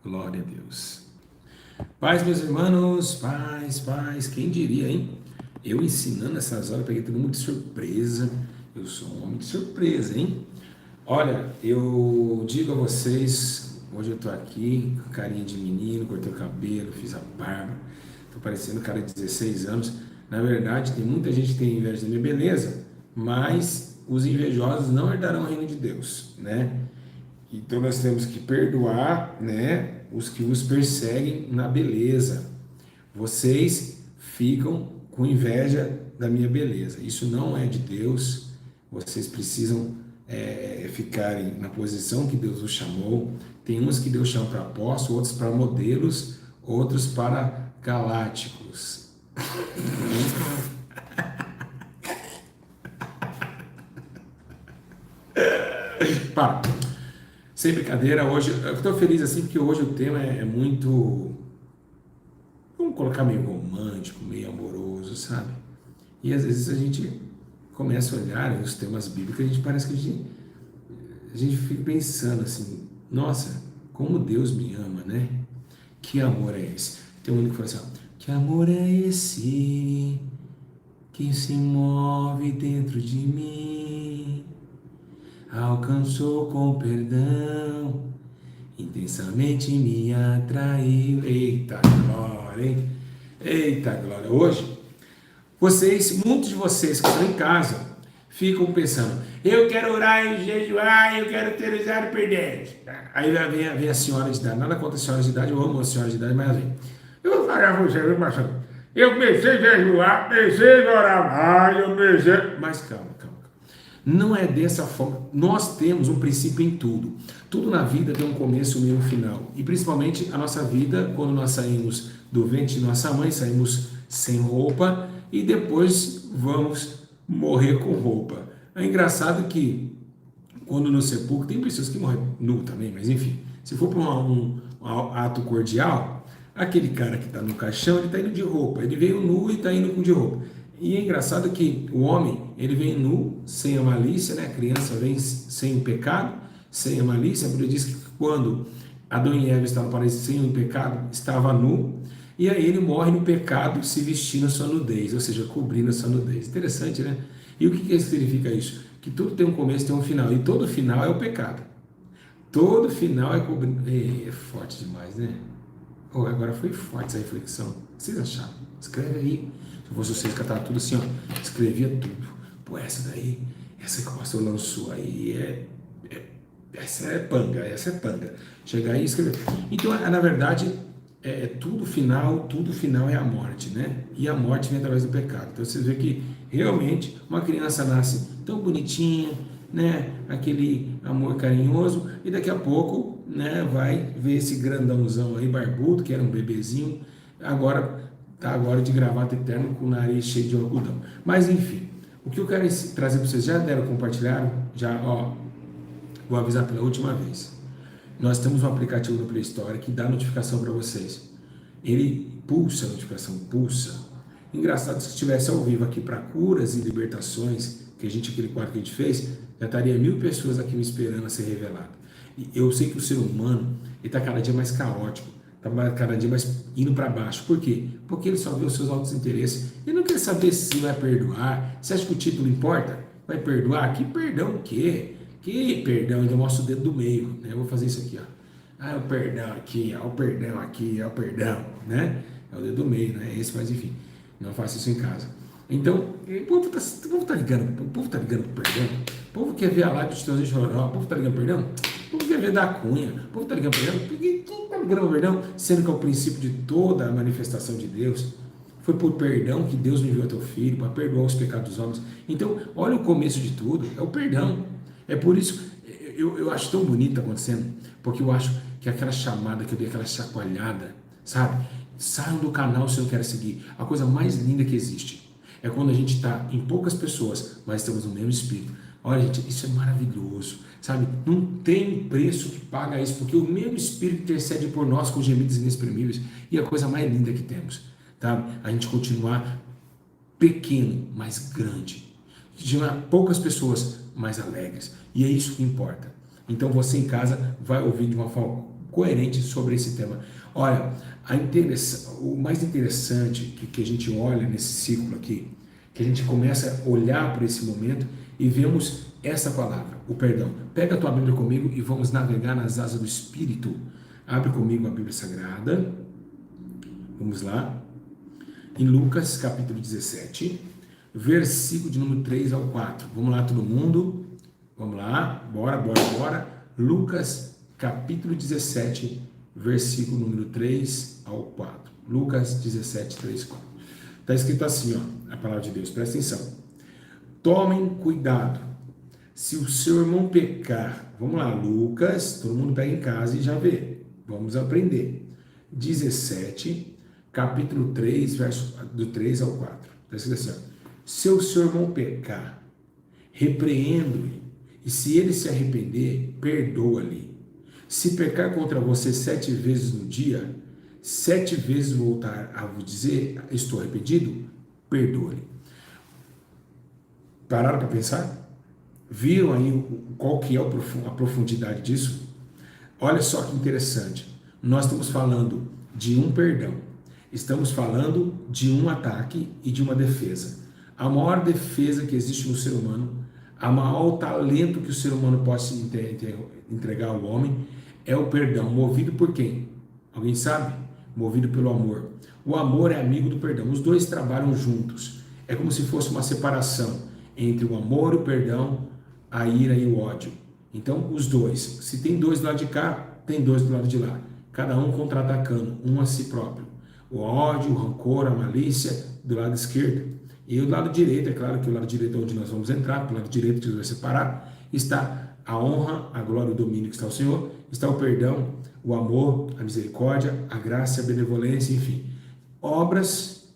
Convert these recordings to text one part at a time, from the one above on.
Glória a Deus. Paz, meus irmãos, paz, quem diria, hein? Eu ensinando essas horas, peguei todo mundo de surpresa. Eu sou um homem de surpresa, hein? Olha, eu digo a vocês, hoje eu tô aqui com carinha de menino, cortei o cabelo, fiz a barba, tô parecendo um cara de 16 anos. Na verdade, tem muita gente que tem inveja da minha beleza, mas os invejosos não herdarão o reino de Deus, né? Então nós temos que perdoar, né, os que os perseguem na beleza. Vocês ficam com inveja da minha beleza. Isso não é de Deus. Vocês precisam ficarem na posição que Deus os chamou. Tem uns que Deus chama para apóstolos, outros para modelos, outros para galácticos. Para. Sem brincadeira, hoje eu estou feliz assim porque hoje o tema é muito, vamos colocar meio romântico, meio amoroso, sabe? E às vezes a gente começa a olhar os temas bíblicos, a gente parece que a gente fica pensando assim, nossa, como Deus me ama, né? Que amor é esse? Tem um único que fala assim, ó, que amor é esse que se move dentro de mim? Alcançou com perdão, intensamente me atraiu. Eita glória, hein? Eita glória. Hoje, muitos de vocês que estão em casa, ficam pensando, eu quero orar e jejuar, eu quero ter os olhos perdentes. Aí vem a senhora de idade, nada contra a senhora de idade, eu amo a senhora de idade, mas vem. Eu vou falar pra você, viu, pastor? Eu comecei a jejuar, comecei a orar mais, eu comecei... Mas calma. Não é dessa forma. Nós temos um princípio em tudo. Tudo na vida tem um começo, um meio e um final. E principalmente a nossa vida, quando nós saímos do ventre de nossa mãe, saímos sem roupa e depois vamos morrer com roupa. É engraçado que quando no sepulcro, tem pessoas que morrem nu também, mas enfim, se for para um ato cordial, aquele cara que está no caixão, ele está indo de roupa. Ele veio nu e está indo de roupa. E é engraçado que o homem, ele vem nu, sem a malícia, né? A criança vem sem o pecado, sem a malícia. A Bíblia diz que quando Adão e Eva estavam no paraíso sem o pecado, estava nu, e aí ele morre no pecado, se vestindo a sua nudez, ou seja, cobrindo a sua nudez. Interessante, né? E o que significa isso? Que tudo tem um começo, tem um final, e todo final é o pecado. Todo final é cobrindo... É forte demais, né? Oh, agora foi forte essa reflexão. O que vocês acharam? Escreve aí. Se fosse vocês cantavam tudo assim, ó, escrevia tudo. Pô, essa que o pastor lançou aí essa é panga. Chegar aí e escrever. Então, na verdade, tudo final é a morte, né? E a morte vem através do pecado. Então, você vê que realmente uma criança nasce tão bonitinha, né? Aquele amor carinhoso, e daqui a pouco, né, vai ver esse grandãozão aí, barbudo, que era um bebezinho, agora de gravata eterno com o nariz cheio de algodão. Mas enfim, o que eu quero trazer para vocês, já deram, compartilharam? Já, ó, vou avisar pela última vez. Nós temos um aplicativo no Play Store que dá notificação para vocês. Ele pulsa a notificação, pulsa. Engraçado, se estivesse ao vivo aqui para curas e libertações, aquele quadro que a gente fez, já estaria 1000 pessoas aqui me esperando a ser revelado. E eu sei que o ser humano está cada dia mais caótico, está cada dia mais indo para baixo. Por quê? Porque ele só vê os seus altos interesses. Ele não quer saber se vai perdoar. Você acha que o título importa? Vai perdoar? Que perdão o quê? Que perdão? Eu mostro o dedo do meio, né? Eu vou fazer isso aqui, ó. Ah, o perdão aqui, ó, o perdão aqui, ó, o perdão, né? É o dedo do meio, não é esse, mas enfim, não faça isso em casa. Então, o povo tá ligando pro perdão. O povo quer ver a live de Chitãozinho Chororó. O povo tá ligando pro perdão? O povo quer ver da Cunha. O povo tá ligando pro perdão? Quem tá ligando pro perdão? Sendo que é o princípio de toda a manifestação de Deus. Foi por perdão que Deus me enviou a teu filho, para perdoar os pecados dos homens. Então, olha o começo de tudo, é o perdão. É por isso, eu acho tão bonito acontecendo, porque eu acho que aquela chamada que eu dei, aquela chacoalhada, sabe? Saiam do canal se não quer seguir. A coisa mais linda que existe é quando a gente está em poucas pessoas, mas estamos no mesmo espírito. Olha, gente, isso é maravilhoso, sabe? Não tem preço que paga isso, porque o mesmo espírito intercede por nós com gemidos inexprimíveis. E a coisa mais linda que temos, tá? A gente continuar pequeno, mas grande. De poucas pessoas, mais alegres. E é isso que importa. Então você em casa vai ouvir de uma forma coerente sobre esse tema. Olha, o mais interessante que a gente olha nesse ciclo aqui, que a gente começa a olhar para esse momento e vemos essa palavra, o perdão. Pega a tua Bíblia comigo e vamos navegar nas asas do Espírito. Abre comigo a Bíblia Sagrada. Vamos lá. Em Lucas, capítulo 17, versículo de número 3 ao 4. Vamos lá, todo mundo. Vamos lá. Bora. Lucas, capítulo 17, versículo número 3 ao 4. Lucas 17, 3, 4. Está escrito assim, ó, a palavra de Deus. Presta atenção. Tomem cuidado. Se o seu irmão pecar, vamos lá, Lucas, todo mundo pega em casa e já vê. Vamos aprender. 17, capítulo 3, verso do 3 ao 4. Está escrito assim, ó. Se o seu irmão pecar, repreendo-lhe, e se ele se arrepender, perdoa-lhe. Se pecar contra você 7 vezes no dia, 7 vezes voltar a vos dizer, estou arrependido, perdoa-lhe. Pararam para pensar? Viram aí qual que é a profundidade disso? Olha só que interessante. Nós estamos falando de um perdão. Estamos falando de um ataque e de uma defesa. A maior defesa que existe no ser humano, o maior talento que o ser humano pode entregar ao homem é o perdão. Movido por quem? Alguém sabe? Movido pelo amor. O amor é amigo do perdão. Os dois trabalham juntos. É como se fosse uma separação entre o amor e o perdão, a ira e o ódio. Então, os dois. Se tem dois do lado de cá, tem dois do lado de lá. Cada um contra-atacando, um a si próprio. O ódio, o rancor, a malícia do lado esquerdo. E o lado direito, é claro que o lado direito é onde nós vamos entrar, pelo lado direito que Deus vai separar, está a honra, a glória e o domínio que está o Senhor, está o perdão, o amor, a misericórdia, a graça, a benevolência, enfim. Obras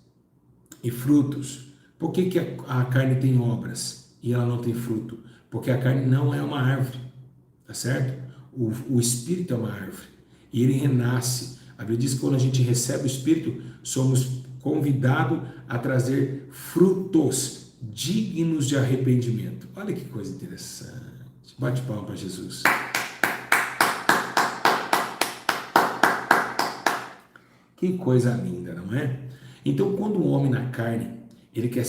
e frutos. Por que a carne tem obras e ela não tem fruto? Porque a carne não é uma árvore, tá certo? O Espírito é uma árvore e ele renasce. A Bíblia diz que quando a gente recebe o Espírito, somos convidados a trazer frutos dignos de arrependimento. Olha que coisa interessante. Bate palma para Jesus. Que coisa linda, não é? Então, quando o homem na carne, ele quer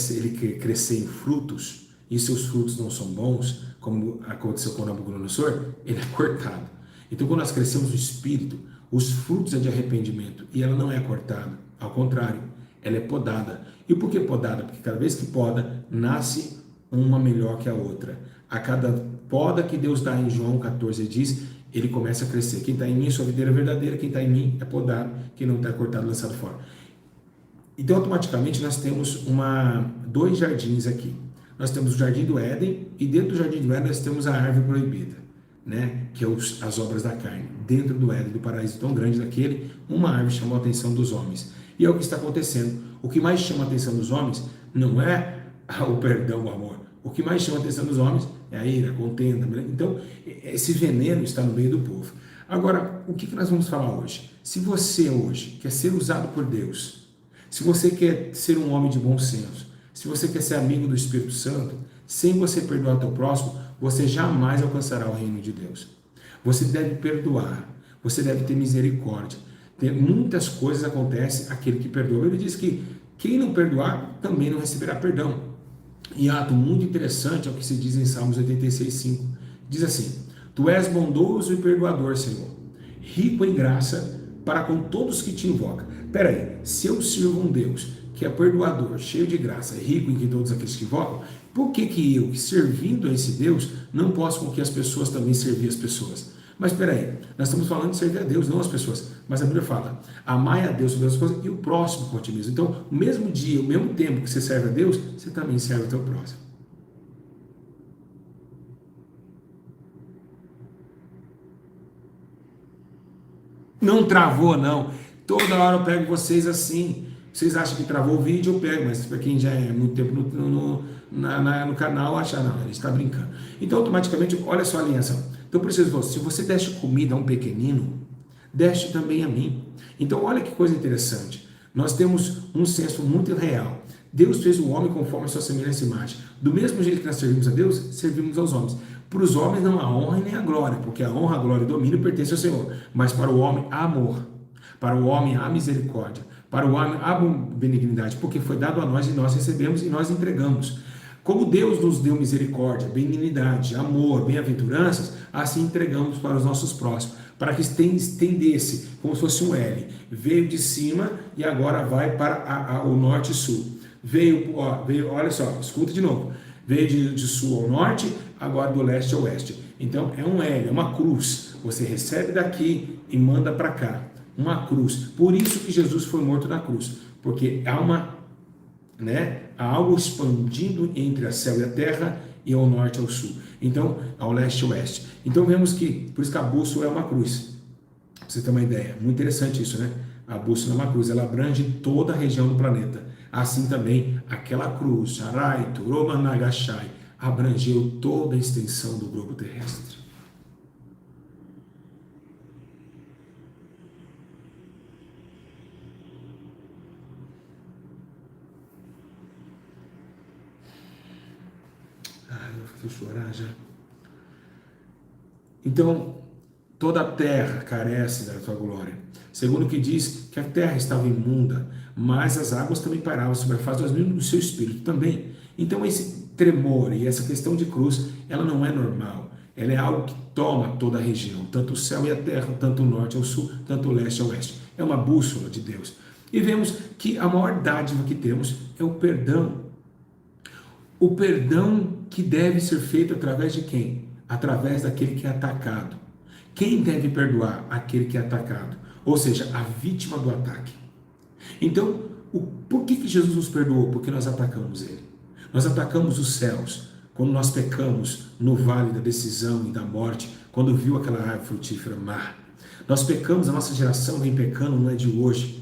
crescer em frutos, e seus frutos não são bons, como aconteceu com Nabucodonosor, ele é cortado. Então, quando nós crescemos no Espírito, os frutos é de arrependimento, e ela não é cortada, ao contrário, ela é podada. E por que podada? Porque cada vez que poda, nasce uma melhor que a outra. A cada poda que Deus dá em João 14 diz, ele começa a crescer. Quem está em mim, sua videira é verdadeira, quem está em mim é podado, quem não está cortado, lançado fora. Então, automaticamente, nós temos dois jardins aqui. Nós temos o Jardim do Éden, e dentro do Jardim do Éden nós temos a árvore proibida, né? Que é as obras da carne. Dentro do Éden, do paraíso tão grande daquele, uma árvore chamou a atenção dos homens. E é o que está acontecendo. O que mais chama a atenção dos homens não é o perdão, o amor. O que mais chama a atenção dos homens é a ira, a contenda. Então, esse veneno está no meio do povo. Agora, o que nós vamos falar hoje? Se você hoje quer ser usado por Deus, se você quer ser um homem de bom senso, se você quer ser amigo do Espírito Santo, sem você perdoar o teu próximo, você jamais alcançará o reino de Deus. Você deve perdoar, você deve ter misericórdia. Muitas coisas acontecem àquele que perdoa. Ele diz que quem não perdoar também não receberá perdão. E ato muito interessante é o que se diz em Salmos 86:5. Diz assim: Tu és bondoso e perdoador, Senhor, rico em graça para com todos que te invocam. Peraí, se eu sirvo um Deus que é perdoador, cheio de graça, rico em todos aqueles que invocam, por que eu, servindo a esse Deus, não posso com que as pessoas também servir as pessoas? Mas peraí, nós estamos falando de servir a Deus, não as pessoas. Mas a Bíblia fala, amai a Deus sobre as coisas e o próximo por ti mesmo. Então, o mesmo dia, o mesmo tempo que você serve a Deus, você também serve o teu próximo. Não travou, não. Toda hora eu pego vocês assim. Vocês acham que travou o vídeo, eu pego, mas para quem já é muito tempo no canal, acha, não, ele está brincando. Então, automaticamente, olha só a alinhação. Então, por isso, se você deste comida a um pequenino, deste também a mim. Então, olha que coisa interessante. Nós temos um senso muito real. Deus fez o homem conforme a sua semelhança e imagem. Do mesmo jeito que nós servimos a Deus, servimos aos homens. Para os homens não há honra e nem a glória, porque a honra, a glória e o domínio pertencem ao Senhor. Mas para o homem há amor, para o homem há misericórdia, para o homem há benignidade, porque foi dado a nós e nós recebemos e nós entregamos. Como Deus nos deu misericórdia, benignidade, amor, bem-aventuranças, assim entregamos para os nossos próximos, para que estendesse, como se fosse um L. Veio de cima e agora vai para o norte e sul. Veio, olha só, escuta de novo. Veio de sul ao norte, agora do leste ao oeste. Então é um L, é uma cruz. Você recebe daqui e manda para cá. Uma cruz. Por isso que Jesus foi morto na cruz. Porque há algo expandindo entre o céu e a terra e ao norte e ao sul. Então, ao leste e ao oeste. Então vemos que, por isso que a bússola é uma cruz. Pra você ter uma ideia. Muito interessante isso, né? A bússola é uma cruz. Ela abrange toda a região do planeta. Assim também, aquela cruz, Sharai, Turoma Nagashai, abrangeu toda a extensão do globo terrestre. Eu vou chorar já. Então, toda a terra carece da tua glória. Segundo o que diz que a terra estava imunda, mas as águas também paravam sobre a face do abismo, do seu espírito também. Então esse tremor e essa questão de cruz, ela não é normal. Ela é algo que toma toda a região, tanto o céu e a terra, tanto o norte ao sul, tanto o leste ao oeste. É uma bússola de Deus. E vemos que a maior dádiva que temos é o perdão. O perdão que deve ser feito através de quem? Através daquele que é atacado. Quem deve perdoar? Aquele que é atacado. Ou seja, a vítima do ataque. Então, por que Jesus nos perdoou? Porque nós atacamos Ele. Nós atacamos os céus. Quando nós pecamos no vale da decisão e da morte, quando viu aquela árvore frutífera má. Nós pecamos, a nossa geração vem pecando, não é de hoje.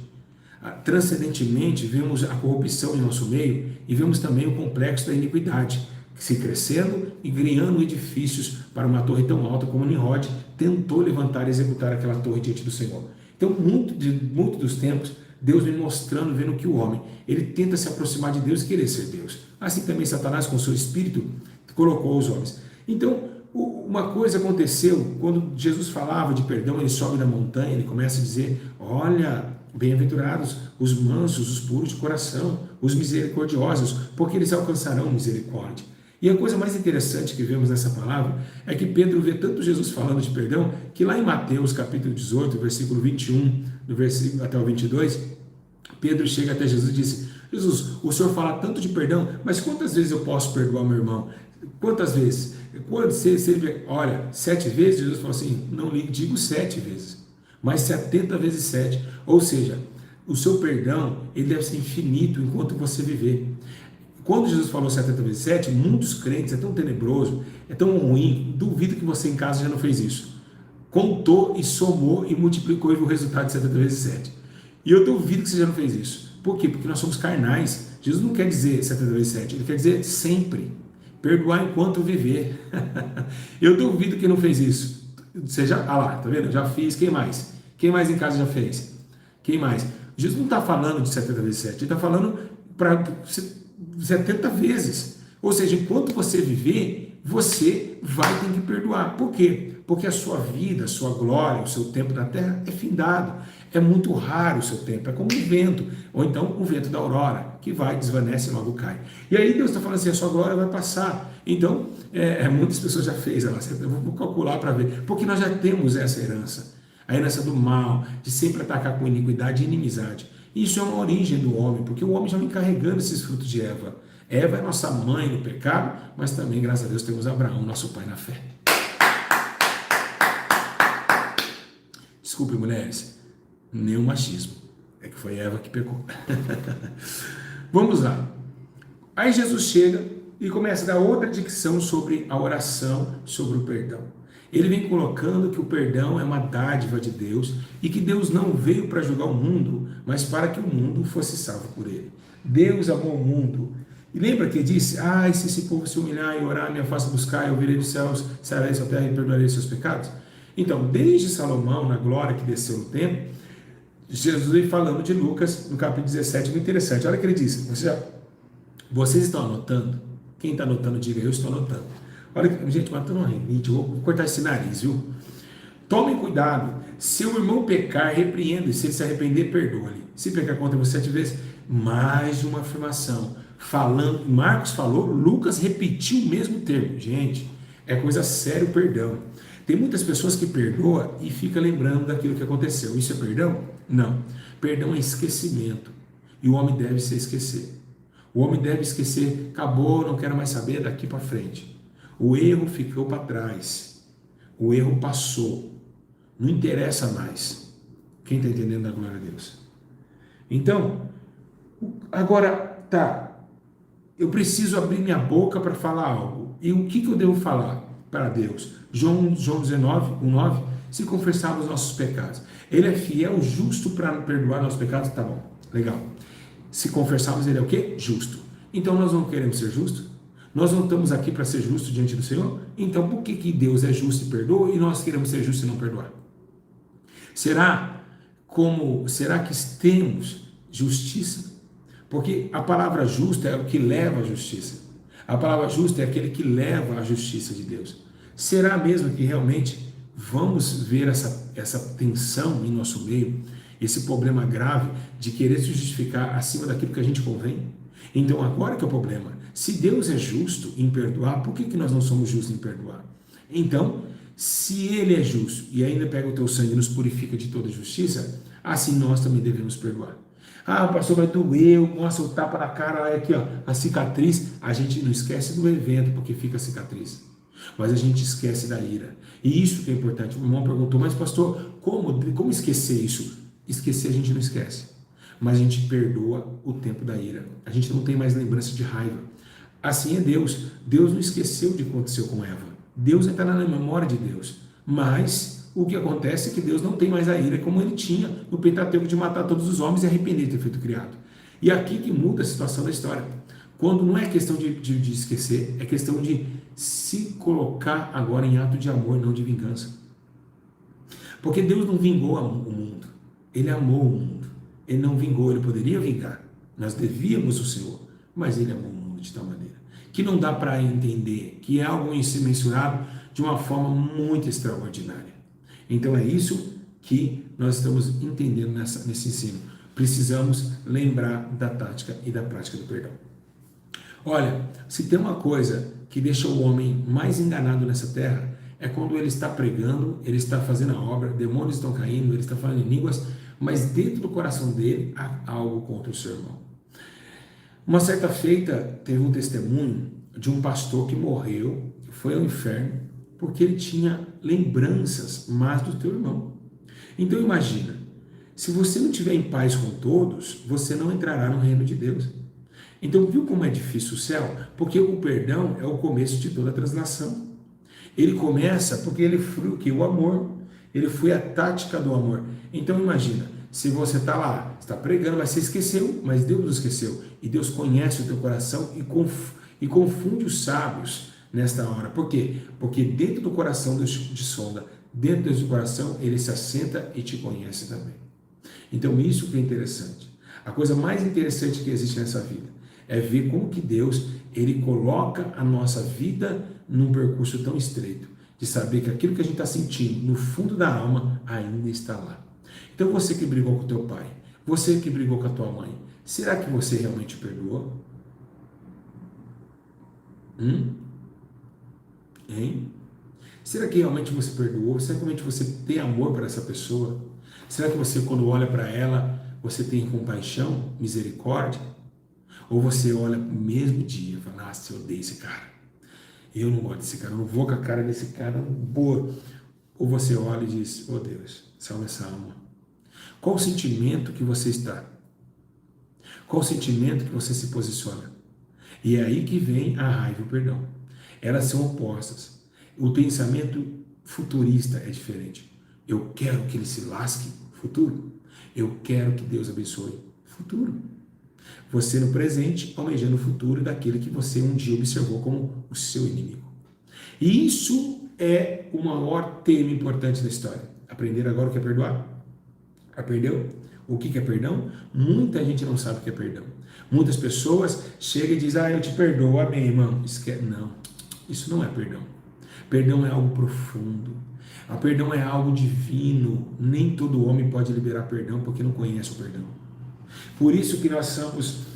Transcendentemente, vemos a corrupção em nosso meio e vemos também o complexo da iniquidade, se crescendo e criando edifícios para uma torre tão alta como Nimrod tentou levantar e executar aquela torre diante do Senhor. Então, muito dos tempos, Deus vem mostrando, vendo que o homem, ele tenta se aproximar de Deus e querer ser Deus. Assim também Satanás, com o seu espírito, colocou os homens. Então, uma coisa aconteceu, quando Jesus falava de perdão, ele sobe da montanha, ele começa a dizer, olha, bem-aventurados os mansos, os puros de coração, os misericordiosos, porque eles alcançarão misericórdia. E a coisa mais interessante que vemos nessa palavra é que Pedro vê tanto Jesus falando de perdão, que lá em Mateus capítulo 18, versículo 21, do versículo até o 22, Pedro chega até Jesus e disse, Jesus, o Senhor fala tanto de perdão, mas quantas vezes eu posso perdoar meu irmão? Quantas vezes? Quando olha, 7 vezes, Jesus falou assim, não digo 7 vezes, mas 70 vezes 7. Ou seja, o seu perdão, ele deve ser infinito enquanto você viver. Quando Jesus falou 70 vezes 7, muitos crentes, é tão tenebroso, é tão ruim, duvido que você em casa já não fez isso. Contou e somou e multiplicou e viu o resultado de 70 vezes 7. E eu duvido que você já não fez isso. Por quê? Porque nós somos carnais. Jesus não quer dizer 70 vezes 7, ele quer dizer sempre. Perdoar enquanto viver. Eu duvido que não fez isso. Você já, lá, tá vendo? Eu já fiz, quem mais? Quem mais em casa já fez? Quem mais? Jesus não está falando de 70 vezes 7, ele está falando para 70 vezes. Ou seja, enquanto você viver, você vai ter que perdoar. Por quê? Porque a sua vida, a sua glória, o seu tempo na terra é findado. É muito raro o seu tempo, é como um vento, ou então o vento da aurora, que vai, desvanece e logo cai. E aí Deus está falando assim, a sua glória vai passar. Então, muitas pessoas já fez, eu vou calcular para ver, porque nós já temos essa herança, a herança do mal, de sempre atacar com iniquidade e inimizade. Isso é uma origem do homem, porque o homem já vem carregando esses frutos de Eva. Eva é nossa mãe no pecado, mas também, graças a Deus, temos Abraão, nosso pai na fé. Desculpe, mulheres, nenhum machismo. É que foi Eva que pecou. Vamos lá. Aí Jesus chega e começa a dar outra dicção sobre a oração, sobre o perdão. Ele vem colocando que o perdão é uma dádiva de Deus e que Deus não veio para julgar o mundo, mas para que o mundo fosse salvo por ele. Deus amou o mundo. E lembra que disse, se esse povo se humilhar e orar, me afasta buscar, eu virei dos céus, sararei sua terra e perdoarei seus pecados? Então, desde Salomão, na glória que desceu no templo, Jesus vem falando de Lucas, no capítulo 17, muito interessante. Olha o que ele disse, vocês estão anotando? Quem está anotando, diga, eu estou anotando. Olha, gente, matando uma rinite, eu vou cortar esse nariz, viu? Tomem cuidado. Se o irmão pecar, repreenda. Se ele se arrepender, perdoa-lhe. Se pecar contra você 7 vezes, mais uma afirmação. Falando, Marcos falou, Lucas repetiu o mesmo termo. Gente, é coisa séria o perdão. Tem muitas pessoas que perdoam e fica lembrando daquilo que aconteceu. Isso é perdão? Não. Perdão é esquecimento. E o homem deve se esquecer. O homem deve esquecer, acabou, não quero mais saber daqui para frente. O erro ficou para trás. O erro passou. Não interessa mais. Quem está entendendo a glória a Deus? Então, agora, tá. Eu preciso abrir minha boca para falar algo. E o que eu devo falar para Deus? João 19, 1,9. Se confessarmos nossos pecados. Ele é fiel, justo para perdoar nossos pecados? Tá bom, legal. Se confessarmos, ele é o quê? Justo. Então nós não queremos ser justos? Nós não estamos aqui para ser justos diante do Senhor? Então por que Deus é justo e perdoa e nós queremos ser justos e não perdoar? Será que temos justiça? Porque a palavra justa é o que leva à justiça. A palavra justa é aquele que leva à justiça de Deus. Será mesmo que realmente vamos ver essa tensão em nosso meio, esse problema grave de querer se justificar acima daquilo que a gente convém? Então agora que é o problema. Se Deus é justo em perdoar, por que nós não somos justos em perdoar? Então, se Ele é justo e ainda pega o teu sangue e nos purifica de toda justiça, assim nós também devemos perdoar. Ah, pastor, vai doer, mostra o tapa na cara, olha aqui, ó, a cicatriz. A gente não esquece do evento porque fica a cicatriz, mas a gente esquece da ira. E isso que é importante. O irmão perguntou, mas pastor, como esquecer isso? Esquecer a gente não esquece, mas a gente perdoa o tempo da ira. A gente não tem mais lembrança de raiva. Assim é Deus. Deus não esqueceu de o que aconteceu com Eva. Deus está na memória de Deus. Mas o que acontece é que Deus não tem mais a ira como ele tinha no Pentateuco de matar todos os homens e arrepender de ter feito criado. E aqui que muda a situação da história. Quando não é questão de esquecer, é questão de se colocar agora em ato de amor, não de vingança. Porque Deus não vingou o mundo. Ele amou o mundo. Ele não vingou, ele poderia vingar. Nós devíamos o Senhor, mas ele amou o mundo de tal maneira que não dá para entender, que é algo mensurado de uma forma muito extraordinária. Então é isso que nós estamos entendendo nesse ensino. Precisamos lembrar da tática e da prática do perdão. Olha, se tem uma coisa que deixa o homem mais enganado nessa terra, é quando ele está pregando, ele está fazendo a obra, demônios estão caindo, ele está falando em línguas, mas dentro do coração dele há algo contra o seu irmão. Uma certa feita, teve um testemunho de um pastor que morreu, foi ao inferno, porque ele tinha lembranças más do teu irmão. Então imagina, se você não estiver em paz com todos, você não entrará no reino de Deus. Então viu como é difícil o céu? Porque o perdão é o começo de toda a translação. Ele começa porque ele foi o que? O amor. Ele foi a tática do amor. Então imagina, se você está lá, está pregando, mas você esqueceu, mas Deus não esqueceu. E Deus conhece o teu coração e confunde os sábios nesta hora. Por quê? Porque dentro do coração Deus te sonda, dentro do coração Ele se assenta e te conhece também. Então isso que é interessante. A coisa mais interessante que existe nessa vida é ver como que Deus, Ele coloca a nossa vida num percurso tão estreito, de saber que aquilo que a gente está sentindo no fundo da alma ainda está lá. Então você que brigou com teu pai, você que brigou com a tua mãe, será que você realmente perdoou? Hein? Será que realmente você perdoou? Será que realmente você tem amor para essa pessoa? Será que você, quando olha para ela, você tem compaixão, misericórdia? Ou você olha no mesmo dia e fala, eu odeio esse cara. Eu não gosto desse cara, eu não vou com a cara desse cara, não vou. Ou você olha e diz, Deus, salva essa alma. Qual o sentimento que você está? Qual o sentimento que você se posiciona? E é aí que vem a raiva e o perdão. Elas são opostas. O pensamento futurista é diferente. Eu quero que ele se lasque, futuro. Eu quero que Deus abençoe, futuro. Você no presente, almejando o futuro daquele que você um dia observou como o seu inimigo. E isso é o maior tema importante da história. Aprender agora o que é perdoar. Aprendeu? O que é perdão? Muita gente não sabe o que é perdão. Muitas pessoas chegam e dizem, eu te perdoo, amém, irmão. Não, Isso não é perdão. Perdão é algo profundo. A perdão é algo divino. Nem todo homem pode liberar perdão porque não conhece o perdão. Por isso que nós somos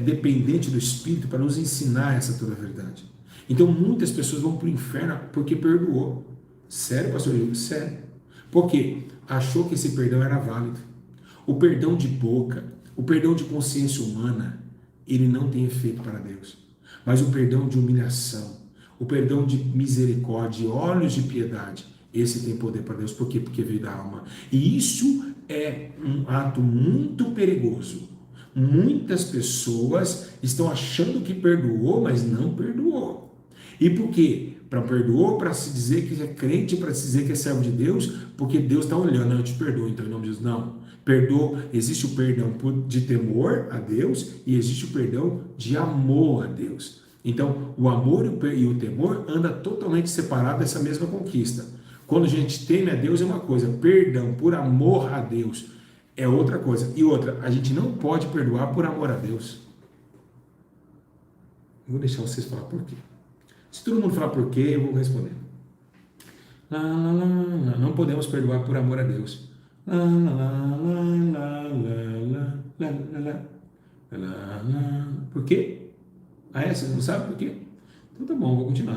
dependentes do Espírito para nos ensinar essa toda a verdade. Então muitas pessoas vão para o inferno porque perdoou. Sério, pastor Júlio? Sério. Por quê? Achou que esse perdão era válido. O perdão de boca, o perdão de consciência humana, ele não tem efeito para Deus. Mas o perdão de humilhação, o perdão de misericórdia, olhos de piedade, esse tem poder para Deus. Por quê? Porque veio da alma. E isso é um ato muito perigoso. Muitas pessoas estão achando que perdoou, mas não perdoou. E por quê? Para perdoou, para se dizer que é crente, para se dizer que é servo de Deus, porque Deus está olhando, eu te perdoo, então em nome de Deus, não. Perdoa, existe o perdão de temor a Deus e existe o perdão de amor a Deus. Então, o amor e o temor andam totalmente separados dessa mesma conquista. Quando a gente teme a Deus é uma coisa, perdão por amor a Deus é outra coisa. E outra, a gente não pode perdoar por amor a Deus. Vou deixar vocês falar por quê. Se todo mundo falar por quê, eu vou responder. Não podemos perdoar por amor a Deus. Por quê? Ah, é? Você não sabe por quê? Então tá bom, vou continuar.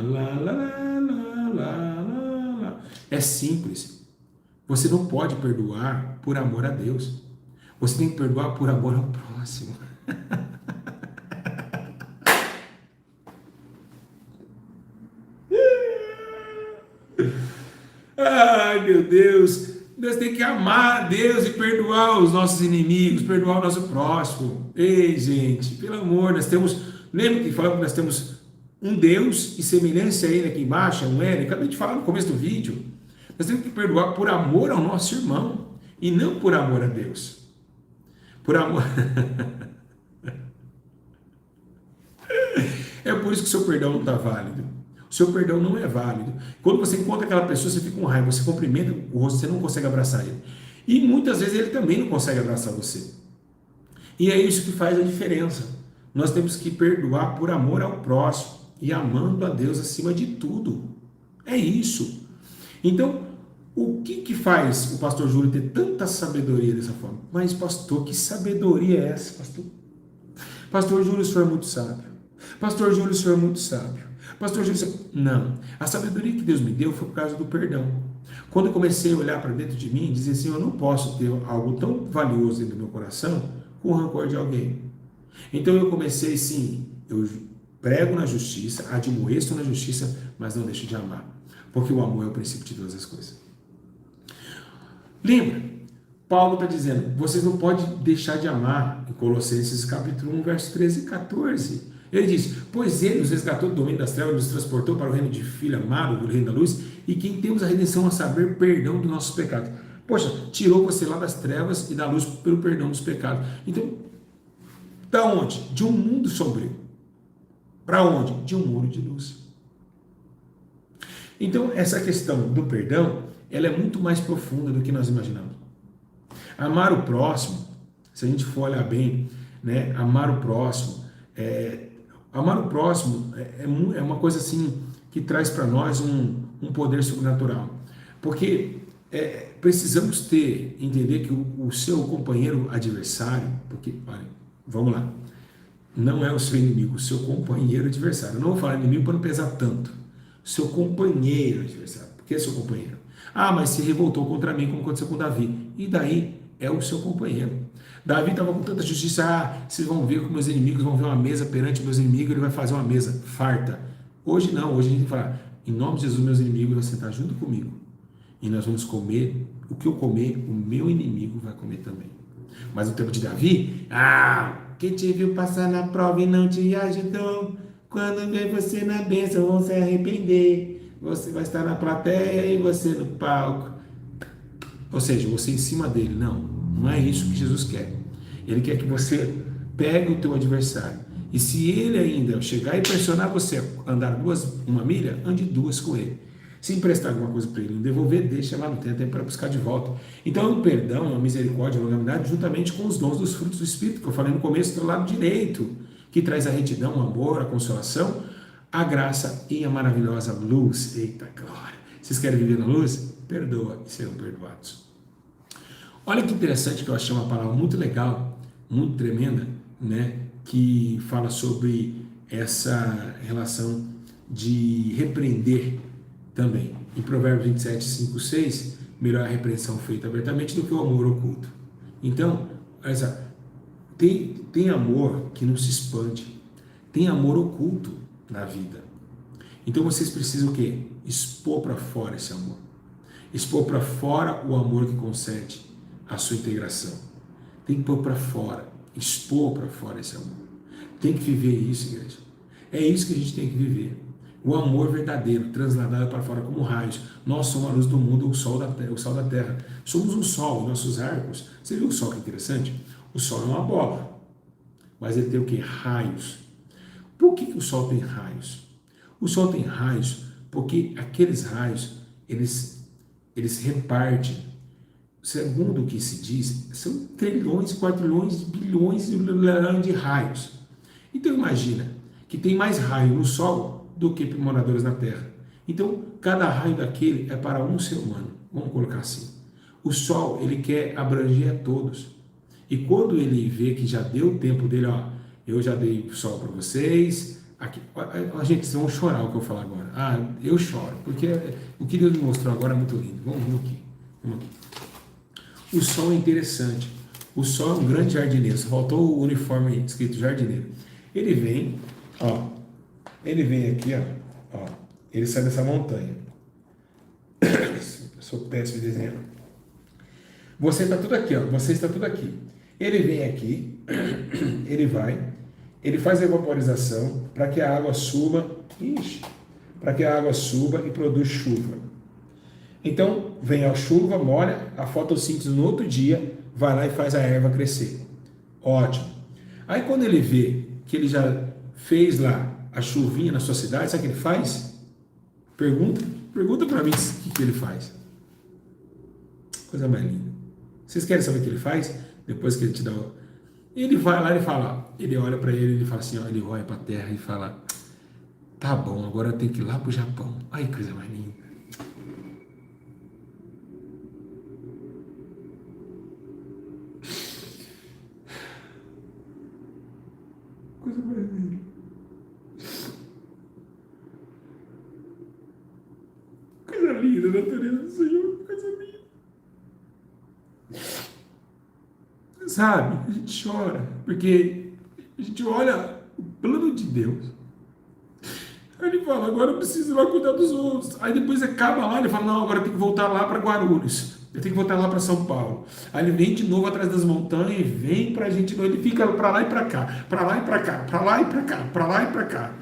É simples. Você não pode perdoar por amor a Deus. Você tem que perdoar por amor ao próximo. Ai, meu Deus. Nós temos que amar a Deus e perdoar os nossos inimigos, perdoar o nosso próximo. Ei, gente, pelo amor, nós temos... Lembra que falamos que nós temos um Deus e semelhança a Ele aqui embaixo, não é? Acabei de falar no começo do vídeo. Nós temos que perdoar por amor ao nosso irmão e não por amor a Deus. Por amor... É por isso que o seu perdão não está válido. O seu perdão não é válido. Quando você encontra aquela pessoa, você fica com raiva, você cumprimenta o rosto, você não consegue abraçar ele. E muitas vezes ele também não consegue abraçar você. E é isso que faz a diferença. Nós temos que perdoar por amor ao próximo e amando a Deus acima de tudo. É isso. Então, o que faz o pastor Júlio ter tanta sabedoria dessa forma? Mas, pastor, que sabedoria é essa, pastor? Pastor Júlio, o senhor é muito sábio. Pastor Júlio, o senhor é muito sábio. Pastor Júlio, não. A sabedoria que Deus me deu foi por causa do perdão. Quando eu comecei a olhar para dentro de mim e dizer assim, eu não posso ter algo tão valioso dentro do meu coração com o rancor de alguém. Então eu comecei assim, eu prego na justiça, admoesto na justiça, mas não deixo de amar. Porque o amor é o princípio de todas as coisas. Lembra? Paulo está dizendo, vocês não podem deixar de amar, em Colossenses capítulo 1, verso 13 e 14. Ele diz, pois ele nos resgatou do domínio das trevas, nos transportou para o reino de Filho amado, do reino da luz, e quem temos a redenção a saber, perdão dos nossos pecados. Poxa, tirou você lá das trevas e da luz pelo perdão dos pecados. Então, da onde? De um mundo sombrio. Para onde? De um muro de luz. Então, essa questão do perdão, ela é muito mais profunda do que nós imaginamos. Amar o próximo, se a gente for olhar bem, né, amar o próximo é uma coisa assim que traz para nós um poder sobrenatural. Porque precisamos entender que o seu companheiro adversário, porque, olha, vamos lá, não é o seu inimigo, o seu companheiro adversário. Eu não vou falar inimigo para não pesar tanto. Seu companheiro adversário. Por que seu companheiro? Ah, mas se revoltou contra mim, como aconteceu com Davi. E daí é o seu companheiro. Davi estava com tanta justiça, vocês vão ver com meus inimigos, vão ver uma mesa perante meus inimigos, ele vai fazer uma mesa farta. Hoje não, hoje a gente fala, em nome de Jesus, meus inimigos vão sentar junto comigo. E nós vamos comer, o que eu comer, o meu inimigo vai comer também. Mas no tempo de Davi, quem te viu passar na prova e não te ajudou, quando vê você na bênção vão se arrepender, você vai estar na plateia e você no palco. Ou seja, você em cima dele. Não é isso que Jesus quer. Ele quer que você pegue o teu adversário. E se ele ainda chegar e pressionar você a andar uma milha, ande 2 com ele. Se emprestar alguma coisa para ele, não devolver, deixa lá, não tem tempo para buscar de volta. Então é um perdão, é uma misericórdia, é uma longanimidade, juntamente com os dons dos frutos do Espírito, que eu falei no começo do lado direito, que traz a retidão, o amor, a consolação, a graça e a maravilhosa luz. Eita glória! Vocês querem viver na luz? Perdoa e serão perdoados. Olha que interessante, que eu achei uma palavra muito legal, muito tremenda, né? Que fala sobre essa relação de repreender também. Em Provérbios 27, 5, 6, melhor a repreensão feita abertamente do que o amor oculto. Então, tem amor que não se expande, tem amor oculto na vida. Então vocês precisam o quê? Expor para fora esse amor. Expor para fora o amor que concede a sua integração. Tem que pôr para fora, expor para fora esse amor. Tem que viver isso, igreja. É isso que a gente tem que viver. O amor verdadeiro, transladado para fora como raios. Nós somos a luz do mundo, o sol da terra. Somos um sol, nossos arcos. Você viu o sol, que interessante? O sol é uma bola, mas ele tem o que? Raios. Por que o sol tem raios? O sol tem raios porque aqueles raios, eles repartem, segundo o que se diz, são trilhões, quatrilhões, bilhões de raios. Então imagina que tem mais raio no sol do que moradores na Terra. Então cada raio daquele é para um ser humano, vamos colocar assim. O sol, ele quer abranger a todos. E quando ele vê que já deu o tempo dele, ó, eu já dei sol para vocês, aqui, gente, vocês vão chorar o que eu falar agora. Eu choro, porque o que Deus me mostrou agora é muito lindo. Vamos aqui. O sol é interessante. O sol é um grande jardineiro. Só faltou o uniforme escrito jardineiro. Ele vem aqui, ó, ele sai dessa montanha. Eu sou péssimo desenhando. Você está tudo aqui, ó. Você está tudo aqui. Ele vem aqui, ele faz a evaporização para que a água suba, para que a água suba e produz chuva. Então, vem a chuva, molha, a fotossíntese no outro dia, vai lá e faz a erva crescer. Ótimo. Aí quando ele vê que ele já fez lá a chuvinha na sua cidade, sabe o que ele faz? Pergunta para mim o que ele faz. Coisa mais linda. Vocês querem saber o que ele faz? Depois que ele te dá o... Ele vai lá e fala, ele olha para ele fala assim, ó, ele olha para a terra e fala, tá bom, agora eu tenho que ir lá para o Japão. Ai, que coisa mais linda. Coisa mais linda. Coisa linda, a natureza do Senhor, coisa linda. Sabe, a gente chora, porque a gente olha o plano de Deus. Aí ele fala, agora eu preciso ir lá cuidar dos outros. Aí depois acaba lá, ele fala, não, agora eu tenho que voltar lá para Guarulhos. Eu tenho que voltar lá para São Paulo. Aí ele vem de novo atrás das montanhas e vem para a gente, ele fica para lá e para cá, para lá e para cá, para lá e para cá, para lá e para cá.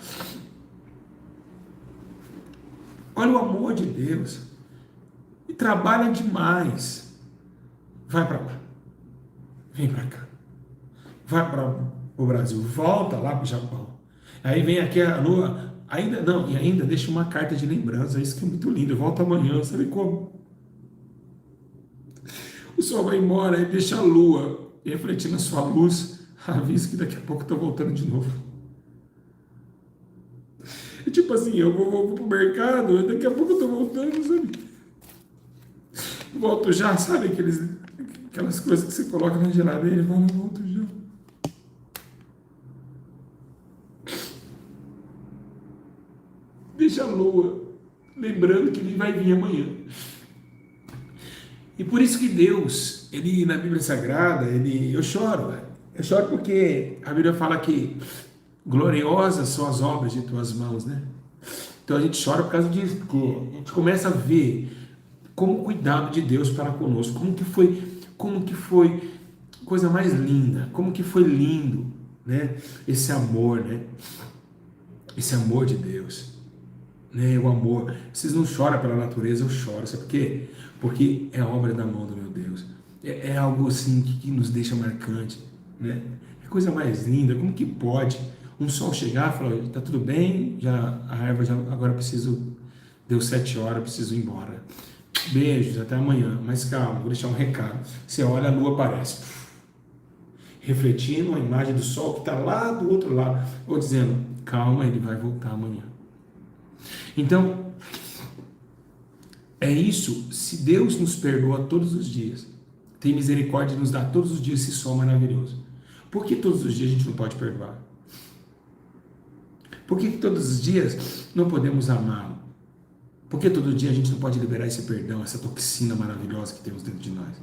Olha o amor de Deus. E trabalha demais. Vai para lá. Vem para cá. Vai para o Brasil. Volta lá para o Japão. Aí vem aqui a lua. Ainda deixa uma carta de lembrança. Isso que é muito lindo. Volta amanhã. Sabe como? O sol vai embora e deixa a lua refletindo a sua luz. Avisa que daqui a pouco estou voltando de novo. É tipo assim, eu vou pro mercado, daqui a pouco eu tô voltando, sabe? Volto já, sabe? Aquelas coisas que você coloca na geladeira e fala, eu volto já. Deixa a lua, lembrando que ele vai vir amanhã. E por isso que Deus, ele na Bíblia Sagrada, eu choro, velho. Eu choro porque a Bíblia fala que gloriosas são as obras de tuas mãos, né? Então a gente chora por causa disso, porque a gente começa a ver como o cuidado de Deus para conosco, como que foi coisa mais linda, como que foi lindo, né? Esse amor, né? Esse amor de Deus, né? O amor. Vocês não choram pela natureza, eu choro, sabe por quê? Porque é obra da mão do meu Deus. É algo assim que nos deixa marcante, né? É coisa mais linda, como que pode um sol chegar e falar, tá tudo bem, agora deu 7 horas, preciso ir embora. Beijos, até amanhã, mas calma, vou deixar um recado. Você olha, a lua aparece, refletindo a imagem do sol que está lá do outro lado, ou dizendo, calma, ele vai voltar amanhã. Então, é isso. Se Deus nos perdoa todos os dias, tem misericórdia de nos dar todos os dias esse sol maravilhoso, por que todos os dias a gente não pode perdoar? Por que todos os dias não podemos amá-lo? Por que todo dia a gente não pode liberar esse perdão, essa toxina maravilhosa que temos dentro de nós,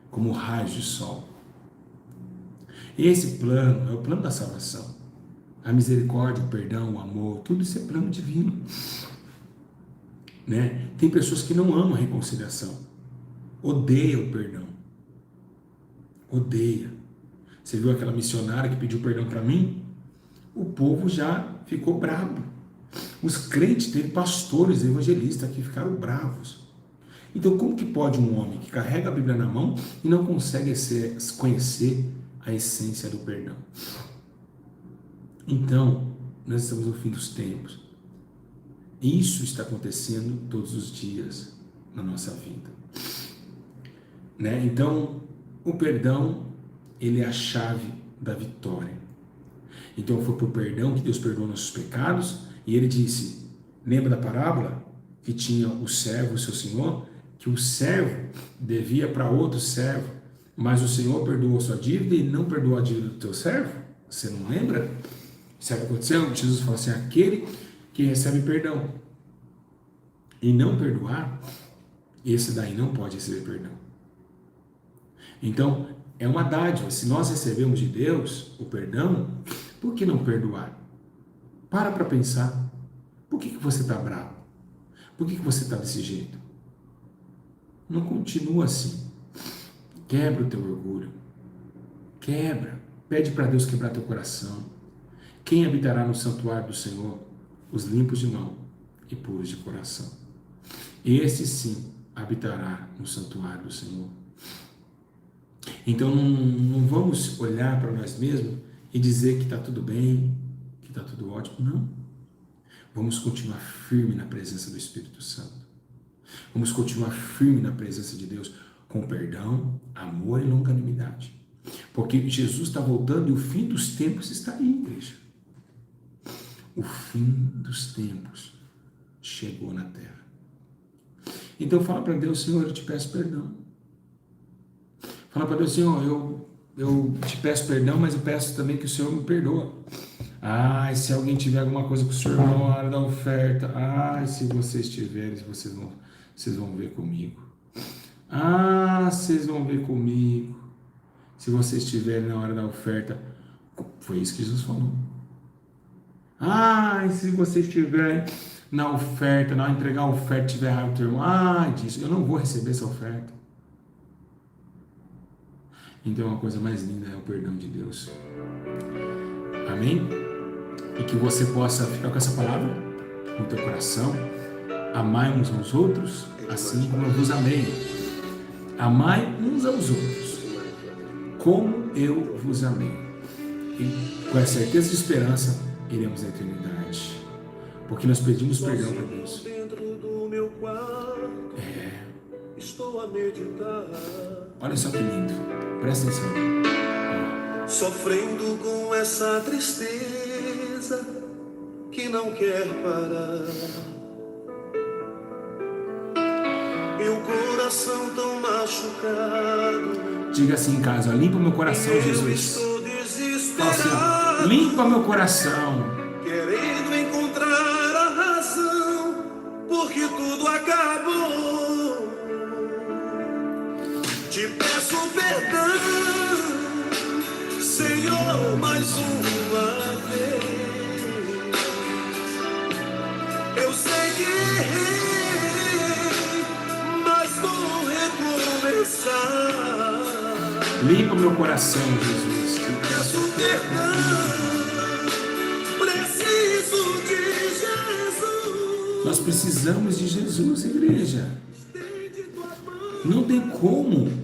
como raios de sol? Esse plano é o plano da salvação. A misericórdia, o perdão, o amor, tudo isso é plano divino. Né? Tem pessoas que não amam a reconciliação, odeiam o perdão, odeia. Você viu aquela missionária que pediu perdão para mim? O povo já ficou bravo. Os crentes, teve pastores, evangelistas que ficaram bravos. Então, como que pode um homem que carrega a Bíblia na mão e não consegue conhecer a essência do perdão? Então, nós estamos no fim dos tempos. Isso está acontecendo todos os dias na nossa vida. Né? Então, o perdão, ele é a chave da vitória. Então, foi por perdão que Deus perdoou nossos pecados, e ele disse, lembra da parábola? Que tinha o servo, o seu senhor, que o servo devia para outro servo, mas o senhor perdoou a sua dívida e não perdoou a dívida do teu servo? Você não lembra? Sabe o que aconteceu? Jesus falou assim, aquele que recebe perdão e não perdoar, esse daí não pode receber perdão. Então, é uma dádiva. Se nós recebemos de Deus o perdão, por que não perdoar? Para pensar. Por que você está bravo? Por que você está desse jeito? Não continua assim. Quebra o teu orgulho. Quebra. Pede para Deus quebrar teu coração. Quem habitará no santuário do Senhor? Os limpos de mão e puros de coração. Esse sim habitará no santuário do Senhor. Então não vamos olhar para nós mesmos e dizer que está tudo bem, que está tudo ótimo. Não. Vamos continuar firme na presença do Espírito Santo. Vamos continuar firme na presença de Deus, com perdão, amor e longanimidade. Porque Jesus está voltando e o fim dos tempos está aí, igreja. O fim dos tempos chegou na terra. Então fala para Deus, Senhor, eu te peço perdão. Fala para Deus, Senhor, eu te peço perdão, mas eu peço também que o Senhor me perdoa. Ai, se alguém tiver alguma coisa com o Senhor na hora da oferta, ai, se vocês tiverem, vocês vão ver comigo. Ah, vocês vão ver comigo. Se vocês estiverem na hora da oferta, foi isso que Jesus falou. Ai, se vocês estiverem na oferta, na hora de entregar a oferta, tiver errado o teu irmão, ai, disso, eu não vou receber essa oferta. Então a coisa mais linda é o perdão de Deus. Amém? E que você possa ficar com essa palavra no teu coração. Amai uns aos outros, assim como eu vos amei. Amai uns aos outros, como eu vos amei. E com a certeza de esperança, iremos à eternidade. Porque nós pedimos perdão para Deus. Estou a meditar. Olha só que lindo. Presta atenção. Sofrendo com essa tristeza que não quer parar. E o coração tão machucado. Diga assim em casa, limpa meu coração, Jesus. Fala assim, ó, limpa meu coração. Querendo encontrar a razão, porque tudo acabou. Te peço perdão, Senhor, mais uma vez. Eu sei que errei, mas vou recomeçar. Limpa meu coração, Jesus. Te peço perdão, preciso de Jesus. Nós precisamos de Jesus, igreja. Não tem como.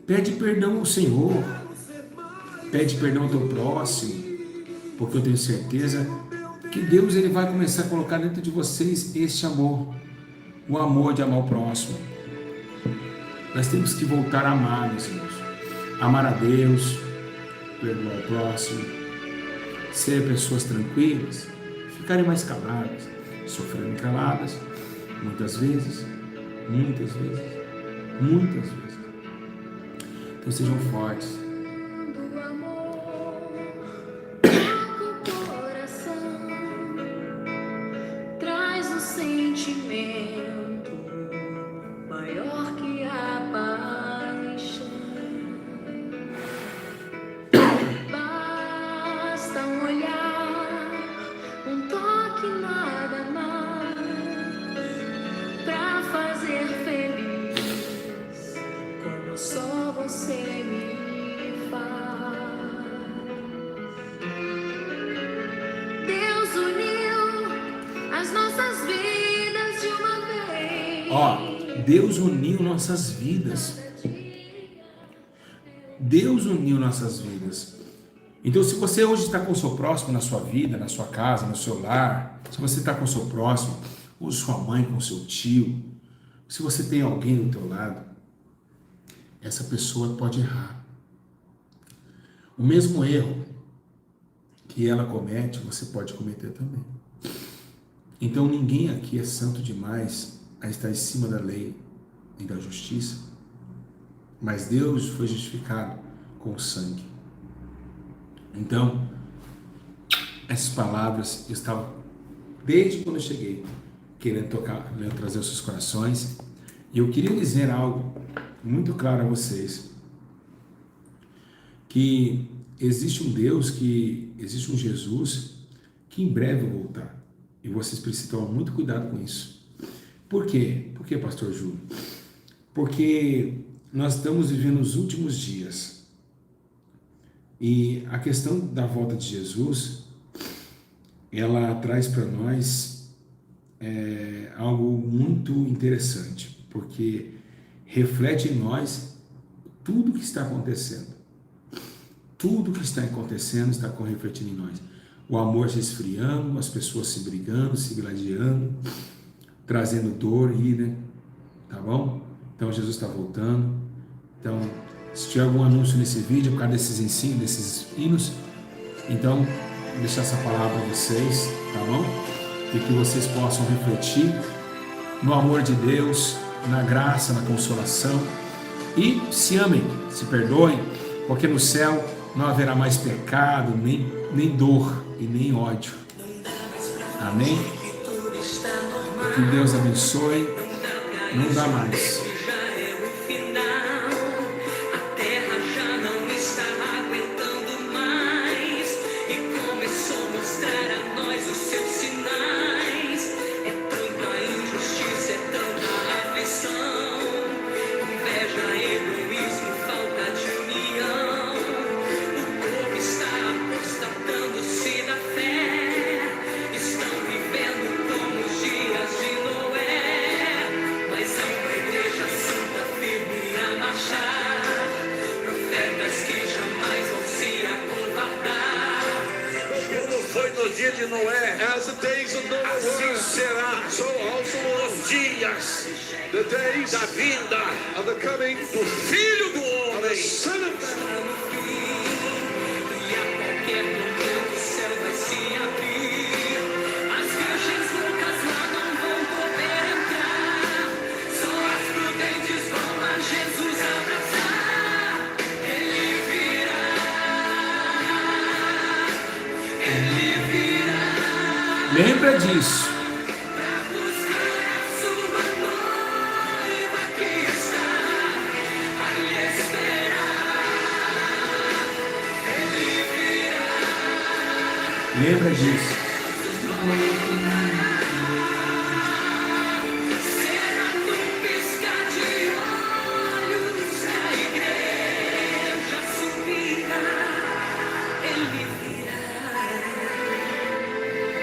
Pede perdão ao Senhor. Pede perdão ao teu próximo. Porque eu tenho certeza que Deus ele vai começar a colocar dentro de vocês este amor. O amor de amar o próximo. Nós temos que voltar a amar, meus irmãos. Amar a Deus. Perdoar o próximo. Ser pessoas tranquilas. Ficarem mais caladas. sofrendo caladas, muitas vezes, muitas vezes, muitas vezes. Então sejam fortes. Deus uniu nossas vidas. Deus uniu nossas vidas. Então, se você hoje está com o seu próximo na sua vida, na sua casa, no seu lar, se você está com o seu próximo, ou sua mãe com o seu tio, se você tem alguém do teu lado, essa pessoa pode errar. O mesmo erro que ela comete, você pode cometer também. Então, ninguém aqui é santo demais a estar em cima da lei e da justiça, mas Deus foi justificado com o sangue. Então, essas palavras eu estava, desde quando eu cheguei, querendo trazer os seus corações, e eu queria dizer algo muito claro a vocês, que existe um Deus, existe um Jesus, que em breve vai voltar, e vocês precisam tomar muito cuidado com isso. Por quê? Por que, pastor Júlio? Porque nós estamos vivendo os últimos dias. E a questão da volta de Jesus, ela traz para nós algo muito interessante, porque reflete em nós tudo que está acontecendo. Tudo que está acontecendo está refletindo em nós. O amor se esfriando, as pessoas se brigando, se gladiando, trazendo dor e ira, tá bom? Então Jesus está voltando. Então, se tiver algum anúncio nesse vídeo, por causa desses ensinos, desses hinos, então, vou deixar essa palavra para vocês, tá bom? E que vocês possam refletir no amor de Deus, na graça, na consolação, e se amem, se perdoem, porque no céu não haverá mais pecado, nem dor e nem ódio. Amém? Que Deus abençoe. Não dá mais. De Noé, as the days of Noah assim será, so also os dias da vinda of the coming do Filho do Homem, Son of Man. E a qualquer momento o céu vai se abrir, as virgens loucas lá não vão poder entrar, só as prudentes vão a Jesus abraçar. Ele virá, Ele virá. Lembra disso. Lembra disso.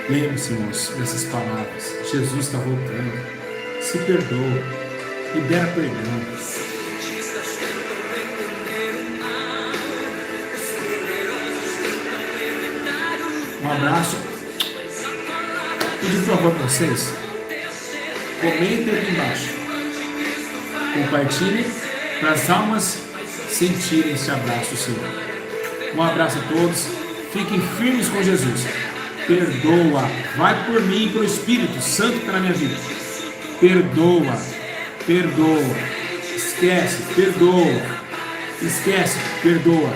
Lembre-se, irmãos, dessas palavras. Jesus está voltando. Se perdoa. Libera perdão. Um abraço. Pedir por favor para vocês. Comentem aqui embaixo. Compartilhem para as almas sentirem esse abraço do Senhor. Um abraço a todos. Fiquem firmes com Jesus. Perdoa. Vai por mim e pelo Espírito Santo que está na minha vida. Perdoa. Perdoa. Esquece. Perdoa. Esquece. Perdoa.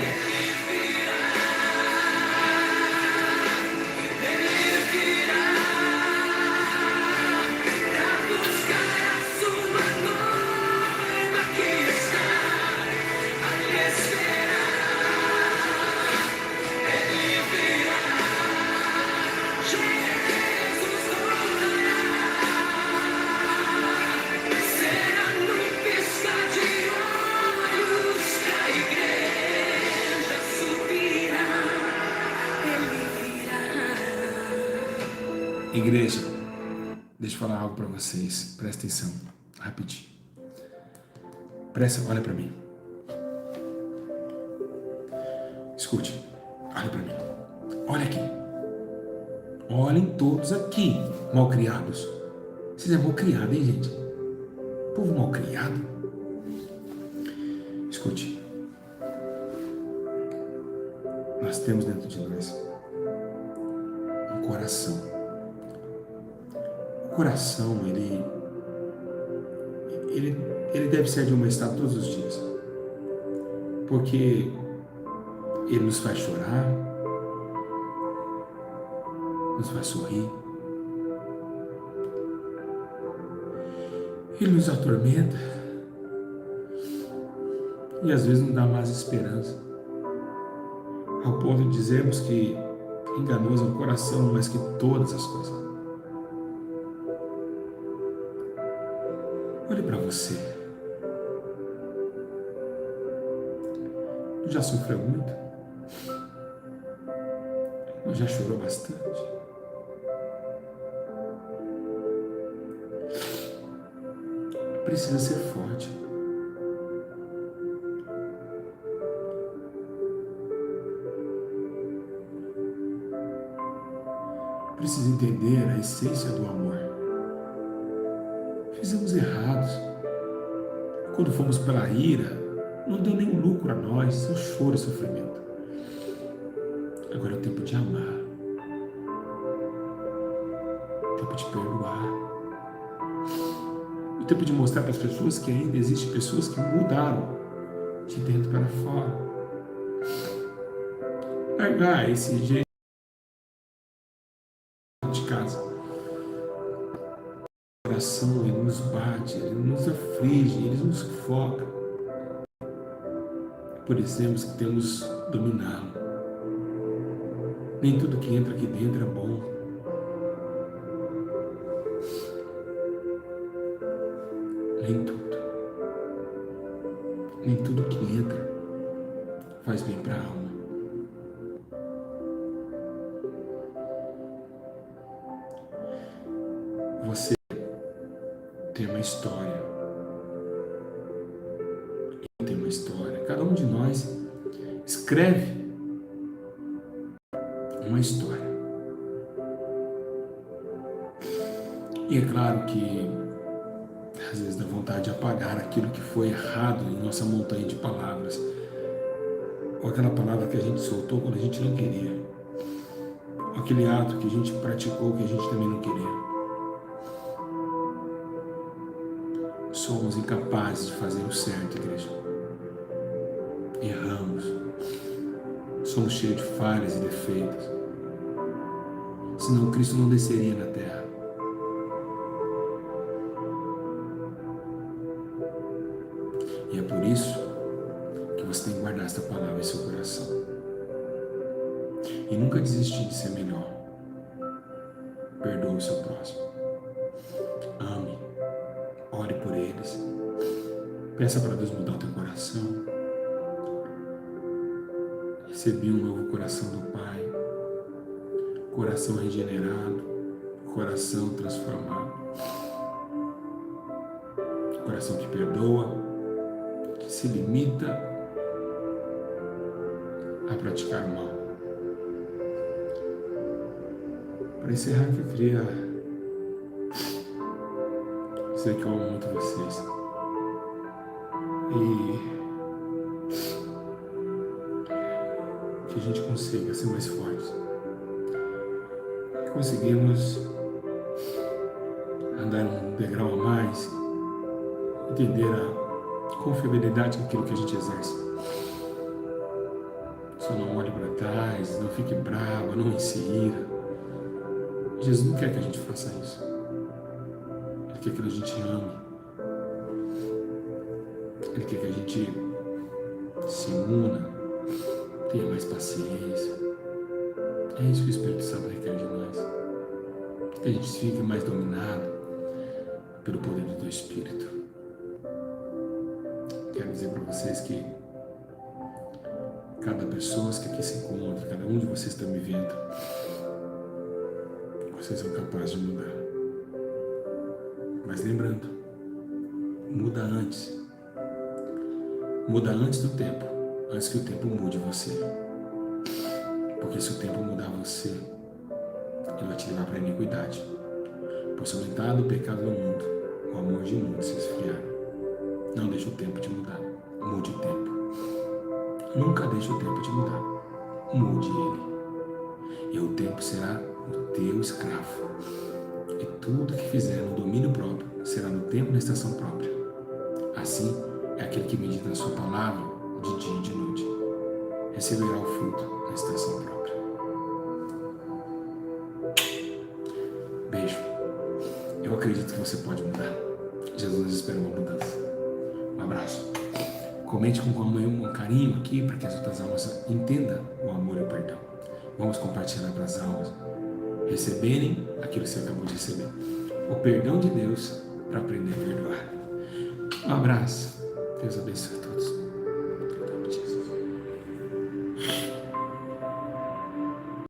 Igreja, deixa eu falar algo para vocês. Presta atenção, rapidinho. Olha para mim. Escute, olha para mim. Olha aqui. Olhem todos aqui, malcriados. Vocês é malcriado, hein, gente? Povo malcriado. Escute. Nós temos dentro de nós um coração. O coração, ele deve ser admoestado todos os dias, porque ele nos faz chorar, nos faz sorrir, ele nos atormenta e às vezes nos dá mais esperança, ao ponto de dizermos que enganoso é o coração mais que todas as coisas. Olhe para você. Tu já sofreu muito? Tu já chorou bastante? Precisa ser forte. Precisa entender a essência do amor. Fizemos errados. Quando fomos pela ira, não deu nenhum lucro a nós, só choro e sofrimento. Agora é o tempo de amar. O tempo de perdoar. O tempo de mostrar para as pessoas que ainda existem pessoas que mudaram de dentro para fora. Largar esse jeito de casa. O coração, ele nos bate, ele nos aflige, ele nos sufoca. Por isso temos que dominá-lo. Nem tudo que entra aqui dentro é bom. Nem tudo. Nem tudo que entra faz bem para a alma. Você tem uma história. Eu tenho uma história. Cada um de nós escreve uma história. E é claro que às vezes dá vontade de apagar aquilo que foi errado em nossa montanha de palavras. Ou aquela palavra que a gente soltou quando a gente não queria. Ou aquele ato que a gente praticou que a gente também não queria. Somos incapazes de fazer o certo, igreja. Erramos. Somos cheios de falhas e defeitos. Senão Cristo não desceria na terra. E é por isso que você tem que guardar esta palavra em seu coração. E nunca desistir de ser melhor. Perdoe o seu próximo. Ame. Ore por eles. Peça para Deus mudar o teu coração. Recebi um novo coração do Pai. Coração regenerado. Coração transformado. Coração que perdoa. Que se limita a praticar o mal. Para encerrar, que eu queria dizer que eu amo muito vocês. E que a gente consiga ser mais fortes. conseguimos andar um degrau a mais, entender a confiabilidade daquilo que a gente exerce. Só não olhe para trás, não fique bravo, não insira. Jesus não quer que a gente faça isso. Ele quer que a gente ame. Ele quer que a gente se una, tenha mais paciência. É isso que o Espírito Santo requer de nós. Que a gente fique mais dominado pelo poder do Espírito. Quero dizer para vocês que cada pessoa que aqui se encontra, cada um de vocês está me vendo, vocês são capazes de mudar. Mas lembrando, muda antes. Muda antes do tempo, antes que o tempo mude você. Porque se o tempo mudar você, ele vai te levar para a iniquidade. Pois aumentado o pecado do mundo, o amor de muitos se esfriar. Não deixe o tempo te mudar. Mude o tempo. Nunca deixe o tempo te mudar. Mude ele. E o tempo será o teu escravo. E tudo que fizer no domínio próprio será no tempo e na estação própria. Assim é aquele que medita na sua palavra de dia e de noite. Receberá o fruto na estação própria. Beijo. Eu acredito que você pode mudar. Jesus espera uma mudança. Um abraço. Comente com um carinho aqui para que as outras almas entendam o amor e o perdão. Vamos compartilhar para as almas receberem aquilo que você acabou de receber. O perdão de Deus para aprender a perdoar. Um abraço. Deus abençoe a todos.